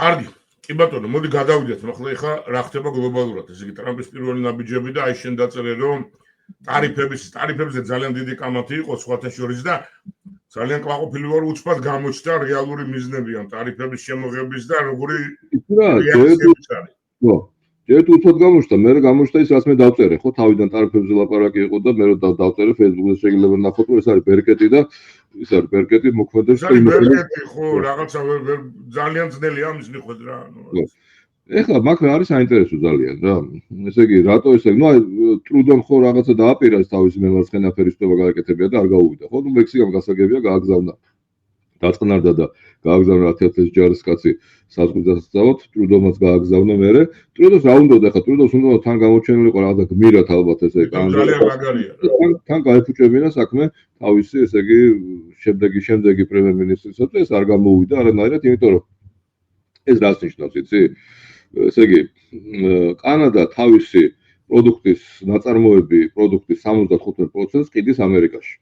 კარგი. კი ბატონო, მოდი გადავიდეთ ახლა რა ხდება გლობალურად, ესე იგი ტრამპის პირველი ნაბიჯები და აი შენ დაწერე რომ ტარიფებზე ძალიან დიდი კამათი იყო სხვათა შორის და ძალიან კმაყოფილი ვარ უცბად გამოჩნდა რეალური მიზნები ამ ტარიფების შემოღების და როგორი რეაქციები არის. ხო. ერთ უცბად გამოჩნდა, მე გამოჩნდა ის რაც მე დავწერე, ხო, თავიდან ტარიფებზე ლაპარაკი იყო და მე რომ დავწერე Facebook-ზე შეიძლება ნახოთ რომ ეს არის ბერკეტი და ის არის ბერკეტი მოქმედებს და ბერკეტი ხო რაღაცა ძალიან ძნელია ამის მიხედვით რა. ეხლა მაგ არის საინტერესო ძალიან რა. ესე იგი, რატო ესე, ნუ აი ტრუდომ ხო რაღაცა დააპირას თავისი მემარცხენე აფერისტობა გააკეთებია და არ გაუვიდა. ხო, ნუ მექსიკამ გასაგებია გააგზავნა. დაწყნარდა და გააგზავნა 10,000 ჯარისკაცი საზღვარგარეთ სწავოთ, ტრუდომაც გააგზავნა მერე. ტრუდოს რა უნდოდა ხა, ტრუდოს უნდა თან გამოჩენილიყო რაღაცა გმირად ალბათ ესე ძალიან მაგარია. თან გაიფუჭებინა საქმე თავისი ესე იგი შემდეგი პრემიერ-მინისტრისა და ეს არ გამოუვიდა არანაირად, იმიტომ რომ ეს რას ნიშნავს, იცი? ესე იგი, კანადა თავისი პროდუქტის პროდუქტის 75%-ს ყიდის ამერიკაში.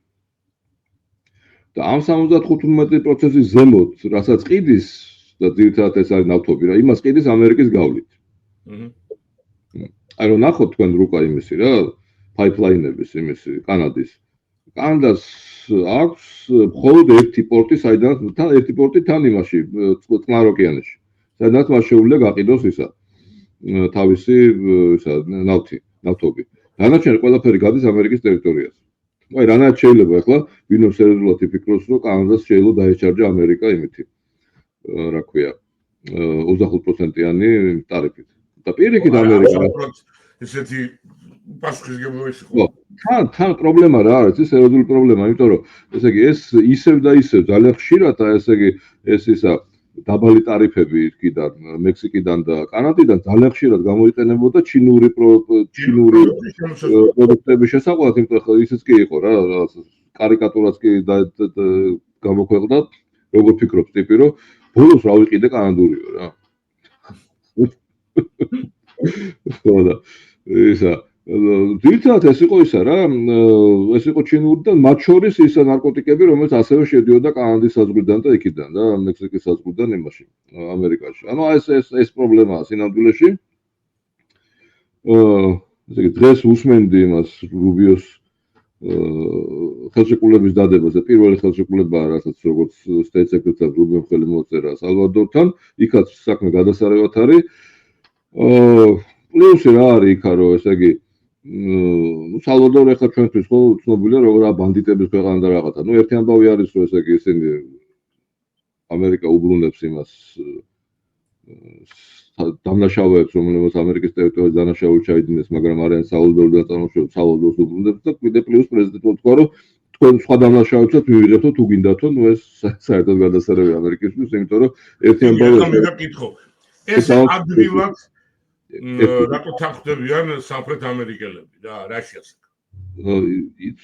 და ამ 75%-ის ზემოთ, რასაც ყიდის და ძირითადად ეს არის ნავთობი რა, იმას ყიდის ამერიკის გავლით. აი რომ ნახოთ თქვენ რუკა იმისი რა, ფაიფლაინების იმისი კანადის. კანადას აქვს მხოლოდ ერთი პორტი, საიდანაც ერთი პორტი თან იმაში, წყნარ ოკეანეში. სადაც მას შეუძლია გაყიდოს ისა თავისი ისა ნავთობი. დანარჩენი ყველაფერი გადის ამერიკის ტერიტორიაზე. აი რანაირად შეიძლება ახლა ვინმე სერიოზულად იფიქროს რომ კანადას შეიძლება დაეჩარჯა ამერიკა იმითი რა ქვია 25%-იანი ტარიფით. და პირიქით ამერიკა ესეთი პასუხისგებლობის ხო. თან პრობლემა რა არის, ეს სერიოზული პრობლემა, იმიტომ რომ ესე იგი ეს ისევ და ისევ ძალიან ხშირადაა ესე იგი ეს ისა დაბალი ტარიფები იქიდან მექსიკიდან და კანადიდან ძალიან ხშირად გამოიყენებოდა ჩინური პროდუქტების შესაყვანად, იმიტომ რომ ისიც კი იყო რა, კარიკატურაც კი გამოქვეყნდა, როგორ ფიქრობთ ტიპი, რომ ბოლოს რა ვიყიდე კანადურიო რა. ხო და ისა ძირითადად ეს იყო ისა რა, ეს იყო ჩინური და მათ შორის ისა ნარკოტიკები, რომელიც ასევე შედიოდა კანადის საზღვრიდან და იქიდან და მექსიკის საზღვრიდან იმაში, ამერიკაში. ანუ ეს პრობლემაა სინამდვილეში. ესე იგი დღეს უსმენდი იმას რუბიოს ხელშეკრულების დადებაზე, პირველი ხელშეკრულებაა, რასაც როგორც state secretary რუბიომ ხელი მოწერა სალვადორთან, იქაც საქმე გადასარევად არის. პლუსი რა არის იქა, რომ ესე იგი სალვადორი ახლა ჩვენთვის ხო ცნობილია როგორ ბანდიტების ქვეყანა და რაღაცა. ნუ ერთი ამბავი არის, რომ ესე იგი ისინი ამერიკა უბრუნებს იმას დამნაშავეებს, რომელსაც ამერიკის ტერიტორიაზე დანაშაული ჩაიდინეს, მაგრამ არიან სალვადორიდან წარმოშობილ სალვადორს უბრუნებს და კიდე პლუს პრეზიდენტმა თქვა, რომ თქვენ სხვა დამნაშავეებსაც მივიღებთ თუ გინდათო, ნუ ეს საერთოდ გადასარევია ამერიკისთვის, იმიტომ რომ ერთი ამბავი ეს ადვილად რატო თანხმდებიან სამხრეთ ამერიკელები და რაშიას?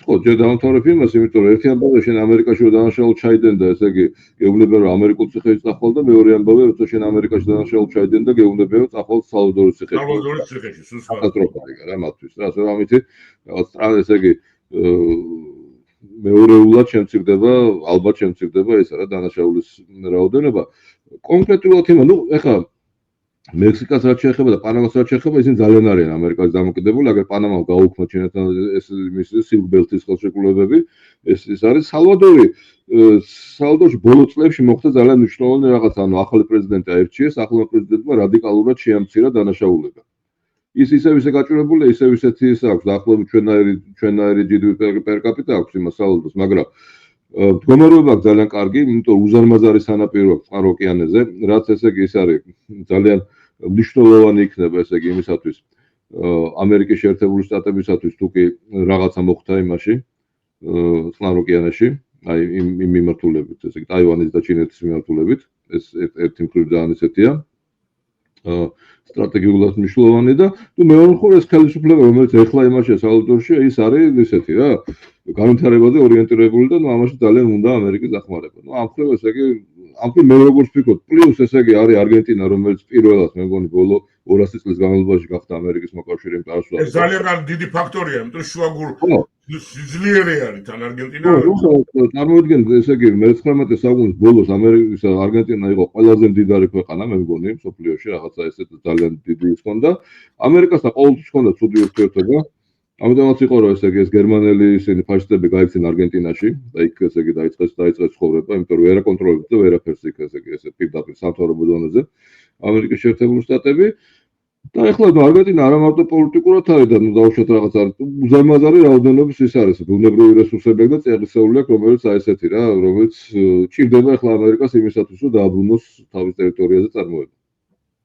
ხო, ჯერ დავამთავრებ იმას, იმიტომ რომ ერთი ამბავია შენ ამერიკაში რომ დანაშაულ ჩაიდენ და ესე იგი გეუბნებიან რომ ამერიკულ ციხეში წახვალ და მეორე ამბავია როცა შენ ამერიკაში დანაშაულ ჩაიდენ და გეუბნებიან რომ წახვალ სალვადორის ციხეში. სალვადორის ციხეში, სულ კატასტროფაა რა მათთვის. რა ასე რომ ამითი რაღაც ესე იგი მეორეულად შემცირდება, ალბათ შემცირდება ეს რა დანაშაულის რაოდენობა. კონკრეტულად იმა, ნუ ეხლა მექსიკას რაც შეეხება და პანამას რაც შეეხება, ისინი ძალიან არიან ამერიკაში დამოკიდებული, აგერ პანამამ გაუქმნა ჩინეთთან ეს მისი silk belt-ის ხელშეკრულებები, ეს არის სალვადორში ბოლო წლებში მოხდა ძალიან მნიშვნელოვანი რაღაცა, ანუ ახალი პრეზიდენტი აირჩიეს, ახალმა პრეზიდენტმა რადიკალურად შეამცირა დანაშაულება. ის ისევ გაჭირებულია, ისევ ისეთი ის აქვს, დაახლოებით ჩვენაირი GDP per capita აქვს იმას სალვადორს, მაგრამ მდგომარეობა ძალიან კარგი, იმიტომ რომ უზარმაზარი სანაპირო აქვს წყნარ ოკეანეზე, რაც ესე იგი ის არის ძალიან მნიშვნელოვანი იქნება ესე იგი იმისათვის ამერიკის შეერთებული შტატებისათვის თუ კი რაღაცა მოხდა იმაში წყნარ ოკეანეში, აი იმ მიმართულებით, ესე იგი ტაივანის და ჩინეთის მიმართულებით, ეს ერთი მხრივ ძალიან ისეთია სტრატეგიულად მნიშვნელოვანი და თუ მეორე მხრივ ეს ხელისუფლება, რომელიც ეხლა იმაშია სალვადორში, ის არის ისეთი რა, განვითარებაზე ორიენტირებული და ნუ ამაში ძალიან უნდა ამერიკის დახმარება. ნუ ამ მხრივ ესე იგი ამ მხრივ მე როგორც ვფიქრობ, პლუს ესე იგი არის არგენტინა, რომელიც პირველად მე მგონი ბოლო 200 წლის განმავლობაში გახდა ამერიკის მოკავშირე იმ წარსულს. ეს ძალიან დიდი ფაქტორია, იმიტომ რომ შუაგულ ძლიერი არის თან არგენტინა. წარმოიდგინეთ, ესე იგი, მე-19 საუკუნის ბოლოს არგენტინა იყო ყველაზე მდიდარი ქვეყანა, მე მგონი, მსოფლიოში რაღაცა ესეთ ძალიან დიდი ის ჰქონდა. ამერიკასთან ყოველთვის ჰქონდა ცუდი ურთიერთობა. ამიტომაც იყო, რომ ესე იგი, ეს გერმანელი ისინი ფაშისტები გაიქცნენ არგენტინაში და იქ ესე იგი დაიწყეს ცხოვრება, იმიტომ რომ ვერ აკონტროლებდა ვერაფერს იქ ესე იგი, ესე პირდაპირ სამთავრობო ზონაზე ამერიკის შეერთებული შტატები. და ეხლა არგენტინა არა მარტო პოლიტიკურად არის და დაუშვათ რაღაც არის უზარმაზარი რაოდენობის ის არის ბუნებრივი რესურსები და წიაღისეული აქვს რომელიც აი ესეთი რა რომელიც ჭირდება ეხლა ამერიკას იმისათვის რომ დააბრუნოს თავის ტერიტორიაზე წარმოება